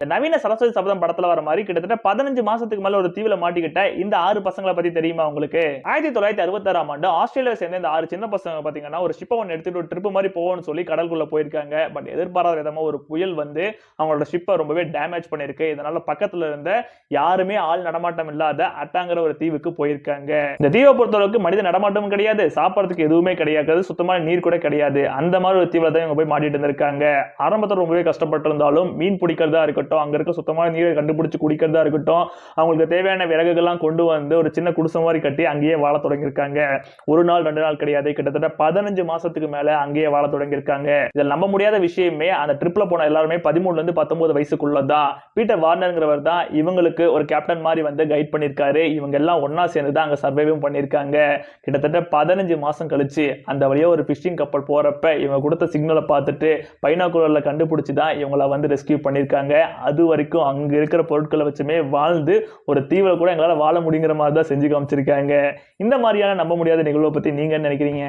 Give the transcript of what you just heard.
இந்த நவீன சரஸ்வதி சபதம் படத்துல வர மாதிரி கிட்டத்தட்ட 15 மாசத்துக்கு மேல ஒரு தீவுல மாட்டிக்கிட்ட இந்த 6 பசங்களை பத்தி தெரியுமா உங்களுக்கு? 1966ஆம் ஆண்டு ஆஸ்திரேலியாவை சேர்ந்த இந்த 6 சின்ன பசங்க பாத்தீங்கன்னா ஒரு ஷிப்பை ஒன்று எடுத்துட்டு ஒரு ட்ரிப் மாதிரி போவோம்னு சொல்லி கடலுக்குள்ள போயிருக்காங்க. பட் எதிர்பாராத விதமா ஒரு புயல் வந்து அவங்களோட ஷிப்பை ரொம்பவே டேமேஜ் பண்ணிருக்கு. இதனால பக்கத்துல இருந்த யாருமே ஆள் நடமாட்டம் இல்லாத அட்டாங்கிற ஒரு தீவுக்கு போயிருக்காங்க. இந்த தீவை பொறுத்தளவுக்கு மனித நடமாட்டமும் கிடையாது, சாப்பிடறதுக்கு எதுவுமே கிடையாது, சுத்தமான நீர் கூட கிடையாது. அந்த மாதிரி ஒரு தீவுல தான் இவங்க போய் மாட்டிட்டு இருந்திருக்காங்க. ஆரம்பத்தில் ரொம்பவே கஷ்டப்பட்டு இருந்தாலும் மீன் பிடிக்கிறதா இருக்கட்டும், அங்க இருக்க சுத்தமான நீரை கண்டுபிடிச்சு குடிக்கிறதா இருக்கட்டும், அவங்களுக்கு தேவையான விறகுகள்லாம் கொண்டு வந்து ஒரு சின்ன குடிசை மாதிரி கட்டி அங்கேயே வாழ தொடங்கியிருக்காங்க. ஒரு நாள் 2 நாள் கிடையாது, கிட்டத்தட்ட 15 மாசத்துக்கு மேல அங்கேயே வாழ தொடங்கியிருக்காங்க. இதில் நம்ப முடியாத விஷயமே அந்த ட்ரிப்ல போன எல்லாருமே 13 இருந்து 19 வயசுக்குள்ளதான். பீட்டர் வார்னர்ங்கிறவர் தான் இவங்களுக்கு ஒரு கேப்டன் மாதிரி வந்து கைட் பண்ணியிருக்காரு. இவங்க எல்லாம் ஒன்னா சேர்ந்து தான் அங்க சர்வைவும் பண்ணியிருக்காங்க. கிட்டத்தட்ட 15 மாசம் கழிச்சு அந்த வழியா ஒரு பிஷிங் கப்பல் போறப்ப இவங்க கொடுத்த சிக்னலை பார்த்துட்டு பைனாகுலர்ல கண்டுபிடிச்சு தான் இவங்களை வந்து ரெஸ்கியூ பண்ணியிருக்காங்க. அது வரைக்கும் அங்க இருக்கிற பொருட்களை வச்சுமே வாழ்ந்து ஒரு தீவுல கூட எங்களால வாழ முடியுங்கிற மாதிரி தான் செஞ்சு காமிச்சிருக்காங்க. இந்த மாதிரியான நம்ப முடியாத நிகழ்வை பத்தி நீங்க என்ன நினைக்கிறீங்க?